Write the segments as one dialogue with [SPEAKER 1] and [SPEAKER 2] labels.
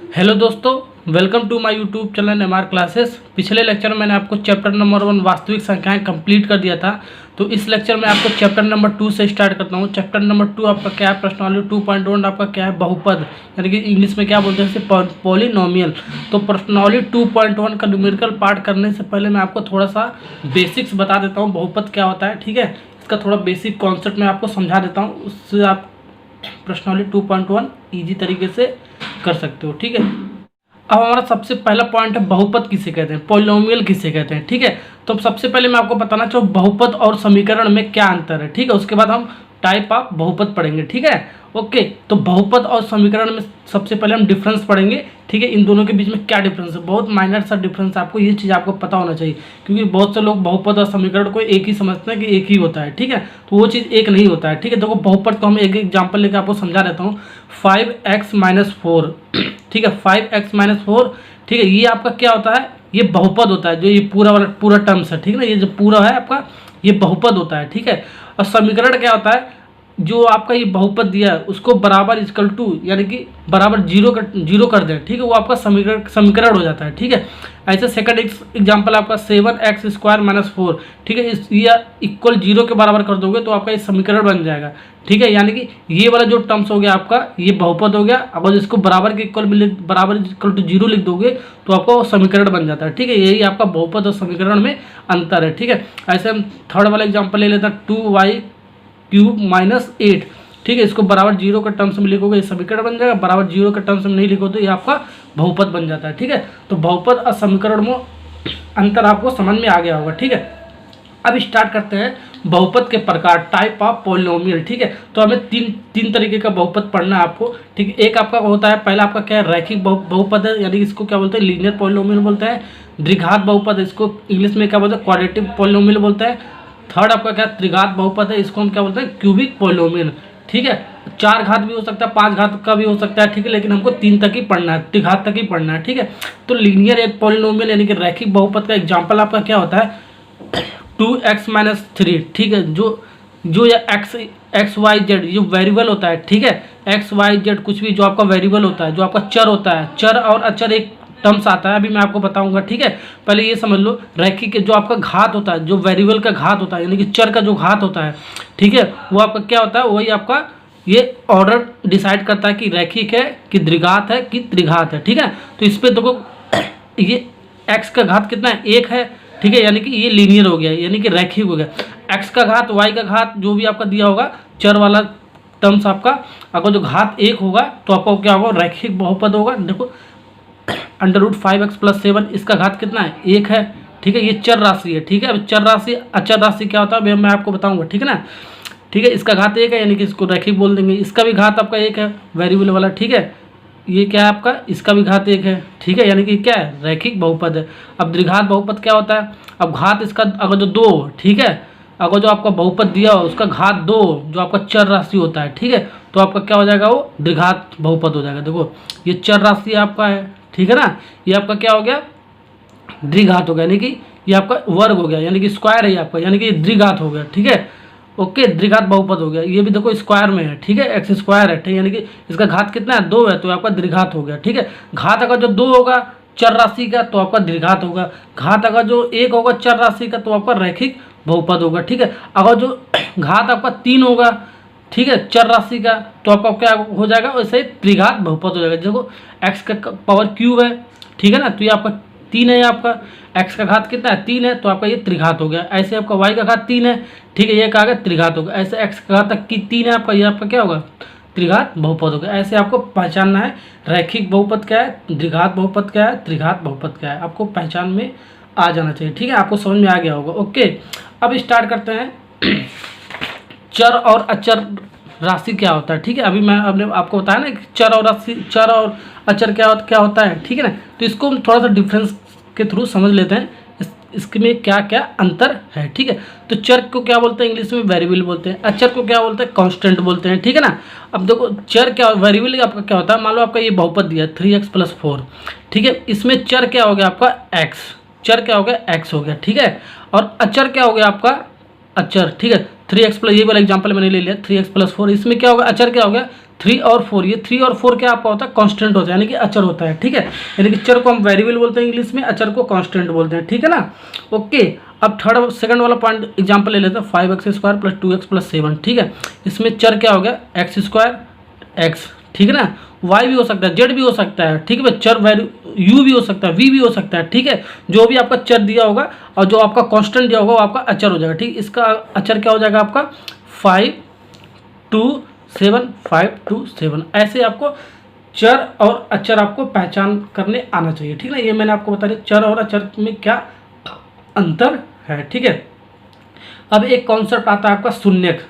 [SPEAKER 1] Hello दोस्तों, welcome to my YouTube channel MR classes. पिछले lecture में मैंने आपको चैप्टर नंबर 1 वास्तविक संख्याएं कंप्लीट कर दिया था। तो इस लेक्चर में आपको चैप्टर नंबर 2 से स्टार्ट करता हूं। चैप्टर नंबर 2 आपका क्या है, प्रश्नावली 2.1 आपका क्या है, बहुपद, यानी कि इंग्लिश में क्या बोलते हैं इसे, पॉलिनोमियल। तो प्रश्नावली 2.1 का न्यूमेरिकल पार्ट करने से पहले मैं आपको थोड़ा सा बेसिक्स बता देता हूँ, बहुपद क्या होता है। ठीक है, इसका थोड़ा बेसिक कॉन्सेप्ट मैं आपको समझा देता हूँ, उससे आप प्रश्नावली 2.1 ईजी तरीके से कर सकते हो। ठीक है, अब हमारा सबसे पहला पॉइंट है बहुपद किसे कहते हैं, पॉलिनोमियल किसे कहते हैं। ठीक है, तो सबसे पहले मैं आपको बताना चाहूँ बहुपद और समीकरण में क्या अंतर है। ठीक है, उसके बाद हम टाइप ऑफ बहुपद पढ़ेंगे। ठीक है, ओके। तो बहुपद और समीकरण में सबसे पहले हम डिफरेंस पढ़ेंगे। ठीक है, इन दोनों के बीच में क्या डिफरेंस है, बहुत माइनर सा डिफरेंस, आपको ये चीज़ आपको पता होना चाहिए, क्योंकि बहुत से लोग बहुपद और समीकरण को एक ही समझते हैं कि एक ही होता है। ठीक है, तो वो चीज़ एक नहीं होता है। ठीक है, देखो बहुपद को हम एक एग्जाम्पल लेकर आपको समझा देता हूँ। 5x-4, ठीक है, 5x-4, ठीक है, ये आपका क्या होता है, ये बहुपद होता है। जो ये पूरा टर्म्स है, ठीक है ना, ये जो पूरा है आपका, ये बहुपद होता है। ठीक है, और समीकरण क्या होता है, जो आपका ये बहुपद दिया है उसको बराबर इक्वल टू, यानी कि बराबर जीरो कर दें। ठीक है, वो आपका समीकरण हो जाता है। ठीक है, ऐसे सेकंड एग्जांपल आपका 7x² - 4, ठीक है, इस ये इक्वल 0 के बराबर कर दोगे तो आपका ये समीकरण बन जाएगा। ठीक है, यानी कि ये वाला जो टर्म्स हो गया आपका, ये बहुपद हो गया। अगर इसको बराबर के बराबर इक्वल टू 0 लिख दोगे तो आपका वो समीकरण बन जाता है। ठीक है, यही आपका बहुपद और समीकरण में अंतर है। ठीक है, ऐसे हम थर्ड वाला एग्जाम्पल ले लेते हैं, 2y³ - 8, ठीक है, इसको बराबर 0 के टर्म्स में लिखोगे ये समीकरण बन जाएगा, बराबर 0 के टर्म्स में नहीं लिखो तो ये आपका बहुपद बन जाता है। ठीक है, तो बहुपद और समीकरण में अंतर आपको समझ में आ गया होगा। ठीक है, अब स्टार्ट करते हैं बहुपद के प्रकार, टाइप ऑफ पॉलिनोमियल। ठीक है, तो हमें तीन तरीके का बहुपद पढ़ना है आपको। ठीक है, एक आपका होता है, पहला आपका क्या है, रैखिक बहुपद है, यानी इसको क्या बोलते हैं, लीनियर पॉलिनोमियल बोलते हैं। द्विघात बहुपद, इसको इंग्लिश में क्या बोलते हैं, क्वाड्रेटिक पॉलिनोमियल बोलते हैं। थर्ड आपका क्या, त्रिघात बहुपद है, इसको हम क्या बोलते हैं, क्यूबिक पॉलिनोमियल। ठीक है, 4 घात भी हो सकता है, 5 घात का भी हो सकता है। ठीक है, लेकिन हमको 3 तक ही पढ़ना है, त्रिघात तक ही पढ़ना है। ठीक है, तो लीनियर एक पॉलिनोमियल यानी कि रैखिक बहुपद का एग्जाम्पल आपका क्या होता है, 2x-3। ठीक है, जो या x y z जो वेरिएबल होता है। ठीक है, x y z कुछ भी जो आपका वेरिएबल होता है, जो आपका चर होता है, चर और अचर एक टर्म्स आता है, अभी मैं आपको बताऊंगा। ठीक है, पहले ये समझ लो, रैखिक जो आपका घात होता है, जो वेरिएबल का घात होता है, यानी कि चर का जो घात होता है, ठीक है, वो आपका क्या होता है, वही आपका ये ऑर्डर डिसाइड करता है कि रैखिक है कि द्विघात है कि त्रिघात है। ठीक है, तो इस पर देखो, ये x का घात कितना है, 1 है। ठीक है, यानी कि ये लीनियर हो गया, यानी कि रैखिक हो गया। x का घात, y का घात, जो भी आपका दिया होगा चर वाला टर्म्स आपका, अगर जो घात 1 होगा तो आपका क्या होगा, रैखिक बहुपद होगा। देखो √5x+7, इसका घात कितना है, 1 है। ठीक है, ये चर राशि है। ठीक है, अब चर राशि अचर राशि क्या होता है मैं आपको बताऊंगा। ठीक है ना, ठीक है, इसका घात 1 है, यानी कि इसको रैखिक बोल देंगे। इसका भी घात आपका 1 है, वेरिएबल वाला। ठीक है, ये क्या है आपका, इसका भी घात 1 है। ठीक है, यानी कि क्या है, रैखिक बहुपद है। अब द्विघात बहुपद क्या होता है, अब घात इसका अगर जो 2, ठीक है, अगर जो आपका बहुपद दिया हो उसका घात 2 जो आपका चर राशि होता है, ठीक है, तो आपका क्या हो जाएगा, वो द्विघात बहुपद हो जाएगा। देखो ये चर राशि आपका है, ठीक है ना, ये आपका क्या हो गया, द्विघात हो गया, यानी कि ये आपका वर्ग हो गया, यानी कि स्क्वायर है आपका, यानी कि द्विघात हो गया। ठीक है, ओके, द्विघात बहुपद हो गया। ये भी देखो स्क्वायर में है, ठीक है, x स्क्वायर है, ठीक है, यानी कि इसका घात कितना है, 2 है, तो आपका द्विघात हो गया। ठीक है, घात अगर जो 2 होगा चर राशि का तो आपका द्विघात होगा, घात अगर जो 1 होगा चर राशि का तो आपका रैखिक बहुपद होगा। ठीक है, अगर जो घात आपका 3 होगा, ठीक है, चर राशि का, तो आपका क्या हो जाएगा, वैसे त्रिघात बहुपद हो जाएगा। देखो x का पावर क्यूब है, ठीक है ना, तो ये आपका 3 है, आपका x का घात कितना है, 3 है, तो आपका ये त्रिघात हो गया। ऐसे आपका y का घात 3 है, ठीक है, ये क्या आ गया, त्रिघात होगा। ऐसे x का घात तक की 3 है आपका, ये आपका क्या होगा, त्रिघात बहुपद होगा। ऐसे आपको पहचानना है, रैखिक बहुपद क्या है, द्विघात बहुपद क्या है, त्रिघात बहुपद क्या है, आपको पहचान में आ जाना चाहिए। ठीक है, आपको समझ में आ गया होगा। ओके, अब स्टार्ट करते हैं चर और अचर राशि क्या होता है। ठीक है, अभी मैं आपको बताया ना कि चर और राशि, चर और अचर क्या होता है। ठीक है ना, तो इसको हम थोड़ा सा डिफरेंस के थ्रू समझ लेते हैं, इसमें क्या क्या अंतर है। ठीक है, तो चर को क्या बोलते हैं, इंग्लिश में वेरिएबल बोलते हैं। अचर को क्या बोलते हैं, कांस्टेंट बोलते हैं। ठीक है ना, अब देखो चर क्या, वेरिएबल आपका क्या होता है, मान लो आपका ये बहुपद दिया 3x+4, ठीक है, इसमें चर क्या हो गया आपका x, चर क्या हो गया, x हो गया। ठीक है, और अचर क्या हो गया आपका, अचर, ठीक है, 3x+, ये वाला एग्जांपल मैंने ले लिया 3x+4, इसमें क्या होगा, अचर क्या हो गया, 3 और 4, ये 3 और 4 क्या आपका होता है, कांस्टेंट होता है, यानी कि अचर होता है, ठीक है। यानी कि चर को हम वेरिएबल बोलते हैं इंग्लिश में, अचर को कांस्टेंट बोलते हैं, ठीक है ना। ओके, अब सेकंड वाला पॉइंट एग्जांपल ले लेते हैं, 5x² + 2x + 7, ठीक है। इसमें चर क्या हो गया, x² x, ठीक है ना। y भी हो सकता है, z भी हो सकता है, ठीक है। चर वैल्यू u भी हो सकता है, v भी हो सकता है, ठीक है। जो भी आपका चर दिया होगा और जो आपका कांस्टेंट दिया होगा वो आपका अचर हो जाएगा, ठीक। इसका अचर क्या हो जाएगा आपका 5 2 7, 5 2 7। ऐसे आपको चर और अचर आपको पहचान करने आना चाहिए, ठीक है ना। ये मैंने आपको बता दिया चर और अचर में क्या अंतर है, ठीक है। अब एक कॉन्सेप्ट आता है आपका शून्यक,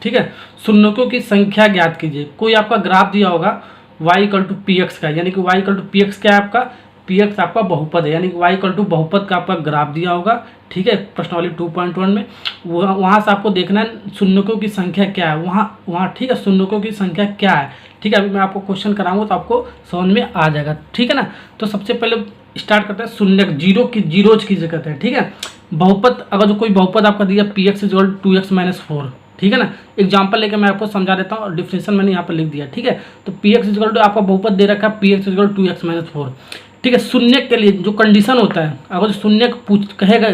[SPEAKER 1] ठीक है। शून्यकों की संख्या ज्ञात कीजिए। कोई आपका ग्राफ दिया होगा y = px का, यानी कि y = px क्या है आपका, px आपका बहुपद है, यानी कि y = बहुपद का आपका ग्राफ दिया होगा, ठीक है। प्रश्नावली 2.1 में वहाँ से आपको देखना है शून्यकों की संख्या क्या है, वहाँ ठीक है, शून्यकों की संख्या क्या है, ठीक है। अभी मैं आपको क्वेश्चन कराऊंगा तो आपको समझ में आ जाएगा, ठीक है ना। तो सबसे पहले स्टार्ट करते हैं शून्यक, जीरोज की जगह है, ठीक है। बहुपद, अगर जो कोई बहुपद आपका दिया px = 2x - 4, ठीक है ना। एग्जाम्पल लेकर मैं आपको समझा देता हूँ, डिफिनेशन मैंने यहाँ पर लिख दिया, ठीक है। तो px = आपका बहुपद दे रखा है px = 2x - 4, ठीक है। शून्यक के लिए जो कंडीशन होता है, अगर शून्यक कहेगा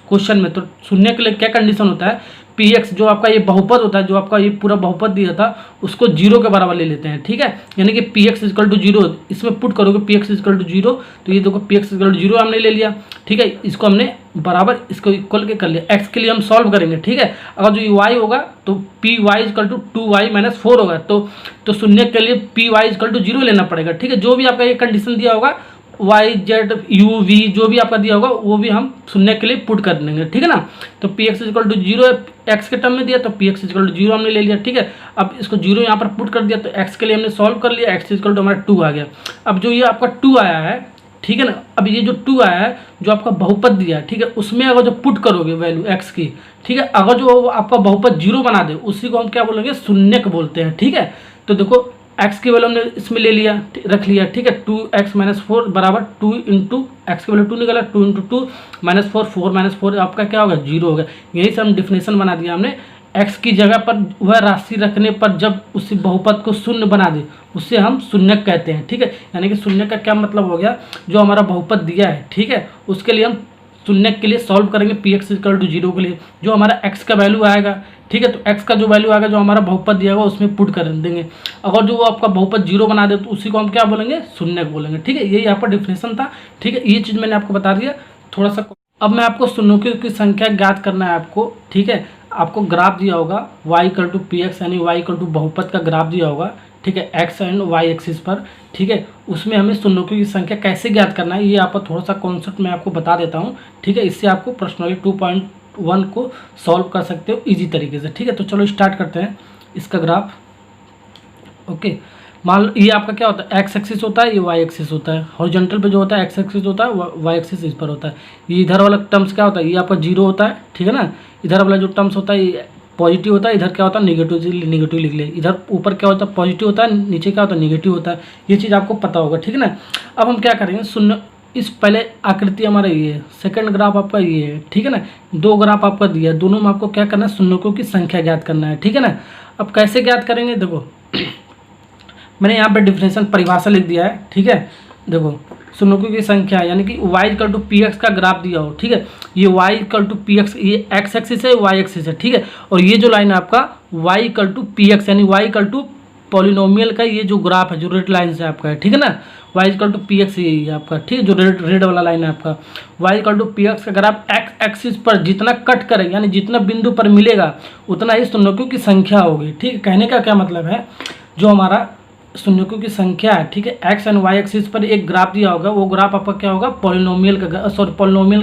[SPEAKER 1] क्वेश्चन में, तो शून्य के लिए क्या कंडीशन होता है, px जो आपका ये बहुपद होता है, जो आपका ये पूरा बहुपद दिया था उसको 0 के बराबर ले लेते हैं, ठीक है। यानी कि px = 0, इसमें पुट करोगे px = 0, तो ये देखो px = 0 हमने ले लिया, ठीक है। इसको हमने बराबर इसको इक्वल के कर लिया। x के लिए हम सॉल्व करेंगे, ठीक है। अगर जो y होगा तो py = 2y - 4 होगा, तो शून्य के लिए py = 0 लेना पड़ेगा, ठीक है। जो भी आपका ये कंडीशन दिया होगा y z u v जो भी आपका दिया होगा वो भी हम शून्य के लिए पुट कर देंगे, ठीक है ना। तो px = 0 x के टर्म में दिया तो px = 0 हमने ले लिया, ठीक है। अब इसको 0 यहाँ पर पुट कर दिया तो x के लिए हमने सॉल्व कर लिया, x = हमारा 2 आ गया। अब जो ये आपका 2 आया है, ठीक है ना, अब ये जो 2 आया है जो आपका बहुपद दिया है, ठीक है, उसमें अगर जो पुट करोगे वैल्यू x की, ठीक है, अगर जो आपका बहुपद 0 बना दे उसी को हम क्या बोलेंगे, शून्यक बोलते हैं, ठीक है। तो देखो x की वैल्यू हमने इसमें ले लिया, रख लिया, ठीक है। 2x - 4 बराबर 2 × x की वैल्यू 2 निकला, 2 × 2 - 4, 4 - 4 आपका क्या होगा, 0 होगा। यही से हम डिफिनेशन बना दिया हमने, x की जगह पर वह राशि रखने पर जब उसी बहुपद को शून्य बना दे उससे हम शून्यक कहते हैं, ठीक है। यानी कि शून्यक का क्या मतलब हो गया, जो हमारा बहुपद दिया है, ठीक है, उसके लिए हम शून्यक के लिए सॉल्व करेंगे px = 0 के लिए, जो हमारा x का वैल्यू आएगा, ठीक है। तो x का जो वैल्यू आएगा जो हमारा बहुपद दिया होगा उसमें पुट कर देंगे। अगर जो वो आपका बहुपद 0 बना दे तो उसी को हम क्या बोलेंगे, शून्यक बोलेंगे, ठीक है। यही आपका डिफिनेशन था, ठीक है। ये चीज़ मैंने आपको बता दिया थोड़ा सा। अब मैं आपको शून्यकों की संख्या ज्ञात करना है आपको, ठीक है। आपको ग्राफ दिया होगा y = px, यानी y = बहुपद का ग्राफ दिया होगा, ठीक है, x एंड y एक्सिस पर, ठीक है। उसमें हमें शून्यकों की संख्या कैसे ज्ञात करना है ये आपको थोड़ा सा कॉन्सेप्ट मैं आपको बता देता हूँ, ठीक है। इससे आपको प्रश्नावली 2.1 को सॉल्व कर सकते हो इजी तरीके से, ठीक है। तो चलो स्टार्ट करते हैं इसका ग्राफ। ओके, मान लो ये आपका क्या होता है, एक्स एक्सिस होता है, ये वाई एक्सिस होता है। हॉरिजॉन्टल पे जो होता है एक्स एक्सिस होता है, वाई एक्सिस इस पर होता है। ये इधर वाला टर्म्स क्या होता है, ये आपका 0 होता है, ठीक है ना। इधर वाला जो टर्म्स होता है ये पॉजिटिव होता है, इधर क्या होता है निगेटिव लिख ले। इधर ऊपर क्या होता है पॉजिटिव होता है, नीचे क्या होता है निगेटिव होता है। ये चीज़ आपको पता होगा, ठीक है ना। अब हम क्या करेंगे, शून्य इस पहले आकृति हमारा ये है, सेकंड ग्राफ आपका ये है, ठीक है ना। 2 ग्राफ आपका दिया है, दोनों में आपको क्या करना है, शून्यकों की संख्या ज्ञात करना है, ठीक है ना। अब कैसे ज्ञात करेंगे, देखो मैंने यहाँ पे डिफिनेशन परिभाषा लिख दिया है, ठीक है। देखो शून्यकों की संख्या यानी कि y = px का ग्राफ दिया हो, ठीक है। ये y = px, ये x एक्सिस है, y एक्सिस है, ठीक है। और ये जो लाइन है आपका y = px यानी y = पॉलिनोमियल का ये जो ग्राफ है जो रेड लाइन से आपका है, ठीक है ना। y = px यही है आपका, ठीक है, जो रेड वाला लाइन है आपका। y = px का ग्राफ x एक्सिस पर जितना कट करेगा यानी जितना बिंदु पर मिलेगा उतना ही शून्यकों की संख्या होगी, ठीक है। कहने का क्या मतलब है, जो हमारा शून्यकों की संख्या है, ठीक है, एक्स एंड वाई एक्सिस पर एक ग्राफ दिया होगा, वो ग्राफ आपका क्या होगा, पॉलिनोमियल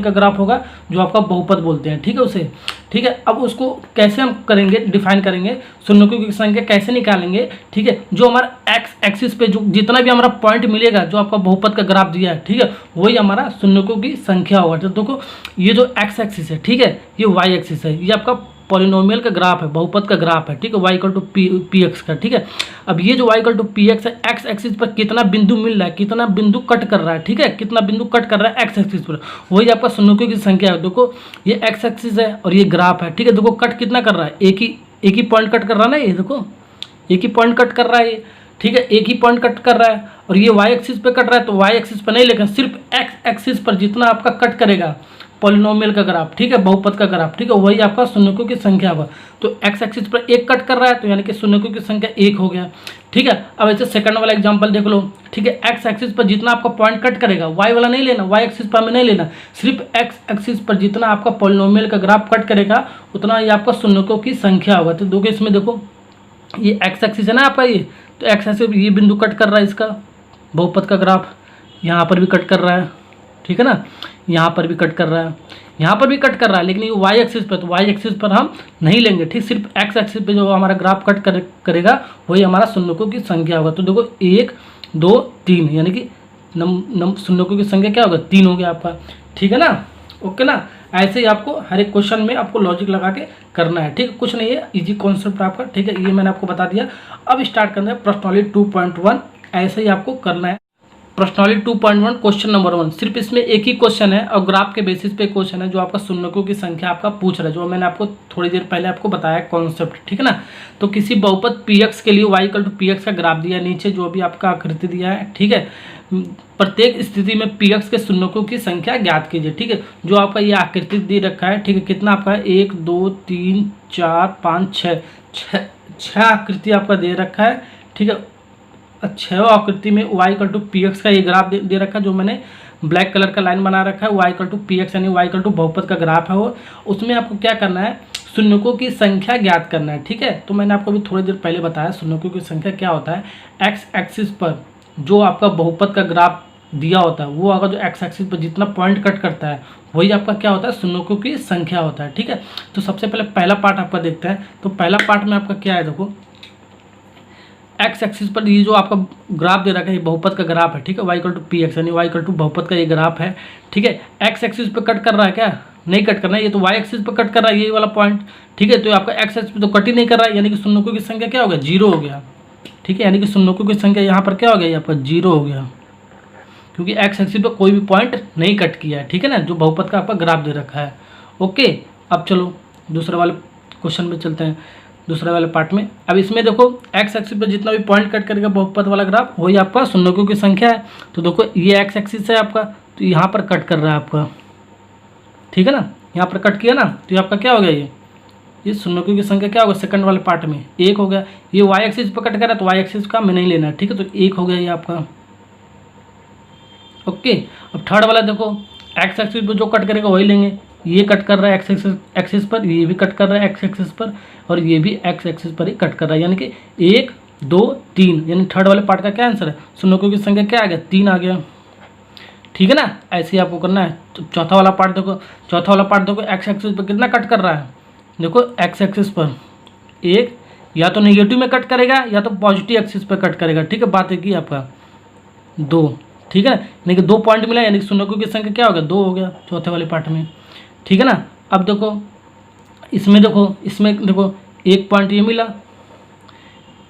[SPEAKER 1] का ग्राफ होगा जो आपका बहुपद बोलते हैं, ठीक है उसे, ठीक है। अब उसको कैसे हम करेंगे, डिफाइन करेंगे, शून्यकों की संख्या कैसे निकालेंगे, ठीक है। जो हमारा एक्स एक्सिस पे जो जितना भी हमारा पॉइंट मिलेगा जो आपका बहुपद का ग्राफ दिया है, ठीक है, वही हमारा शून्यकों की संख्या होगा। तो देखो ये जो एक्स एक्सिस है, ठीक है, ये वाई एक्सिस है, ये आपका पॉलिनोमियल का ग्राफ है, बहुपद का ग्राफ है, ठीक है, y = px का, ठीक है। अब ये जो y = px है, x एक्सिस पर कितना बिंदु मिल रहा है, कितना बिंदु कट कर रहा है, ठीक है, कितना बिंदु कट कर रहा है x एक्सिस पर, वही आपका शून्यकों की संख्या है। देखो ये x एक्सिस है और ये ग्राफ है, ठीक है। देखो कट कितना कर रहा है, एक ही पॉइंट कट कर रहा है ना, ये देखो एक ही पॉइंट कट कर रहा है ये, ठीक है, एक ही पॉइंट कट कर रहा है और ये वाई एक्सिस पे कट रहा है, तो वाई एक्सिस पर नहीं लेकिन सिर्फ एक्स एक्सिस पर जितना आपका कट करेगा पॉलिनोमियल का ग्राफ, ठीक है, बहुपद का ग्राफ, ठीक है, वही आपका शून्यकों की संख्या होगा। तो एक्स एक्सिस पर एक कट कर रहा है तो यानी कि शून्यकों की संख्या एक हो गया, ठीक है। अब ऐसे सेकंड वाला एग्जांपल देख लो, ठीक है, एक्स एक्सिस पर जितना आपका पॉइंट कट करेगा, वाई वाला नहीं लेना, वाई एक्सिस पर हमें नहीं लेना, सिर्फ एक्स एक्सिस पर जितना आपका पॉलिनोमियल का ग्राफ कट करेगा उतना ये आपका शून्यकों की संख्या होगा। तो देखो इसमें देखो ये एक्स एक्सिस है ना आपका, ये तो एक्स एक्सिस ये बिंदु कट कर रहा है इसका बहुपद का ग्राफ, यहाँ पर भी कट कर रहा है, ठीक है ना, यहाँ पर भी कट कर रहा है, यहाँ पर भी कट कर रहा है, लेकिन ये वाई एक्सिस पर, तो वाई एक्सिस पर हम नहीं लेंगे, ठीक, सिर्फ एक्स एक्सिस पे जो हमारा ग्राफ कट करेगा वही हमारा शून्यकों की संख्या होगा। तो देखो 1 2 3 यानी कि शून्यकों की संख्या क्या होगा 3 हो गया आपका, ठीक है ना, ओके ना। ऐसे ही आपको हर एक क्वेश्चन में आपको लॉजिक लगा के करना है, ठीक है, कुछ नहीं है, इजी कॉन्सेप्ट आपका, ठीक है, ये मैंने आपको बता दिया। अब स्टार्ट करना है प्रश्नावली 2.1, ऐसे ही आपको करना है प्रश्नावली 2.1 क्वेश्चन नंबर 1। सिर्फ इसमें एक ही क्वेश्चन है और ग्राफ के बेसिस पे क्वेश्चन है जो आपका शून्यकों की संख्या आपका पूछ रहा है, जो मैंने आपको थोड़ी देर पहले आपको बताया कॉन्सेप्ट, ठीक है ना। तो किसी बहुपद px के लिए y = px का ग्राफ दिया है, नीचे जो भी आपका आकृति दिया है, ठीक है, प्रत्येक स्थिति में px के शून्यकों की संख्या ज्ञात कीजिए, ठीक है। जो आपका ये आकृति दे रखा है, ठीक है, कितना आपका है 1 2 3 4 5 6 आकृति आपका दे रखा है, ठीक है। 6 आकृति में y = px का ये ग्राफ दे रखा है, जो मैंने ब्लैक कलर का लाइन बना रखा है, y = px यानी y = बहुपद का ग्राफ है वो। उसमें आपको क्या करना है, शून्यकों की संख्या ज्ञात करना है, ठीक है। तो मैंने आपको अभी थोड़ी देर पहले बताया शून्यकों की संख्या क्या होता है, एक्स एक्सिस पर जो आपका बहुपद का ग्राफ दिया होता है वो अगर जो एक्स एक्सिस पर जितना पॉइंट कट करता है वही आपका क्या होता है शून्यकों की संख्या होता है, ठीक है। तो सबसे पहले पहला पार्ट आपका देखते हैं। तो पहला पार्ट में आपका क्या है, देखो एक्स एक्सिस पर ये जो आपका ग्राफ दे रखा है ये बहुपद का ग्राफ है, ठीक है, y = px यानी y = बहुपद का ये ग्राफ है, ठीक है। एक्स एक्सिस पे कट कर रहा है क्या, नहीं कट करना है, ये तो y एक्सिस पे कट कर रहा है ये वाला पॉइंट, ठीक है। तो आपका एक्स एक्सिस पे तो कट ही नहीं कर रहा है, यानी कि शून्यकों की संख्या क्या हो गया 0 हो गया, ठीक है, यानी कि शून्यकों की संख्या यहाँ पर क्या हो गया, ये आपका 0 हो गया, क्योंकि एक्स एक्सिस पे कोई भी पॉइंट नहीं कट किया है, ठीक है ना, जो बहुपद का आपका ग्राफ दे रखा है, ओके। अब चलो दूसरे वाले क्वेश्चन में चलते हैं, दूसरे वाले पार्ट में। अब इसमें देखो एक्स एक्सिस पे जितना भी पॉइंट कट करेगा बहुपद वाला ग्राफ वही आपका शून्यकों की संख्या है। तो देखो ये एक्स एक्सिस है आपका, तो यहाँ पर कट कर रहा है आपका, ठीक है ना, यहाँ पर कट किया ना, तो ये आपका क्या हो गया, ये शून्यकों की संख्या क्या होगा सेकंड वाले पार्ट में 1 हो गया। ये वाई एक्सिस पर कट कर रहा है तो वाई एक्सिस का हमें नहीं लेना है, ठीक है, तो 1 हो गया ये आपका, ओके। अब थर्ड वाला देखो एक्स एक्सिस पर जो कट करेगा वही लेंगे, ये कट कर रहा है एक्स एक्सिस पर, ये भी कट कर रहा है एक्स एक्सिस पर और ये भी एक्स एक्सिस पर ही कट कर रहा है, यानी कि 1 2 3 यानी थर्ड वाले पार्ट का क्या आंसर है, शून्यकों की संख्या क्या आ गया 3 आ गया, ठीक है ना। ऐसे ही आपको करना है। तो चौथा वाला पार्ट देखो एक्स एक्सिस पर कितना कट कर रहा है, देखो एक्स एक्सिस पर एक या तो नेगेटिव में कट करेगा या तो पॉजिटिव एक्सिस पर कट करेगा, ठीक है, बात एक ही आपका 2, ठीक है ना, यानी कि 2 पॉइंट मिला, यानी कि शून्यकों की संख्या क्या हो गया 2 हो गया चौथे वाले पार्ट में, ठीक है ना। अब देखो इसमें देखो 1 पॉइंट ये मिला,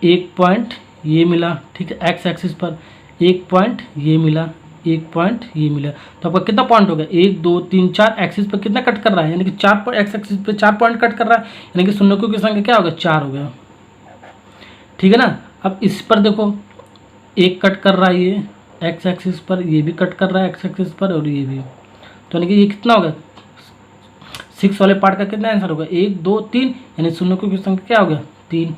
[SPEAKER 1] 1 पॉइंट ये मिला, ठीक है, एक्स एक्सिस पर 1 पॉइंट ये मिला, 1 पॉइंट ये मिला, तो आपका कितना पॉइंट हो गया 1 2 3 4 एक्सिस पर कितना कट कर रहा है, यानी कि 4 एक्स एक्सिस पे 4 पॉइंट कट कर रहा है, यानी कि शून्यकों की संख्या क्या हो गया 4 हो गया, ठीक है ना। अब इस पर देखो 1 कट कर रहा है ये एक्स एक्सिस पर, ये भी कट कर रहा है एक्स एक्सिस पर और ये भी, तो यानी कि ये कितना हो गया 6 वाले पार्ट का कितना आंसर होगा 1 2 3 यानी शून्यकों की संख्या क्या हो गया 3।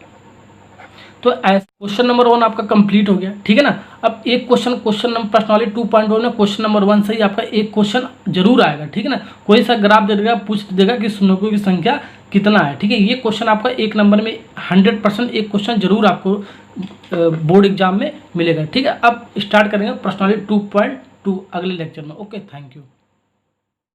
[SPEAKER 1] तो ऐसे क्वेश्चन नंबर 1 आपका कंप्लीट हो गया, ठीक है ना। अब एक क्वेश्चन नंबर प्रश्नावली 2.1 में क्वेश्चन नंबर 1 से ही आपका एक क्वेश्चन जरूर आएगा, ठीक है ना। कोई सा ग्राफ दे देगा, पूछ देगा कि शून्यकों की संख्या कितना है, ठीक है। ये क्वेश्चन आपका 1 नंबर में 100% एक क्वेश्चन जरूर आपको बोर्ड एग्जाम में मिलेगा, ठीक है। अब स्टार्ट करेंगे प्रश्नावली 2.2 अगले लेक्चर में, ओके, थैंक यू।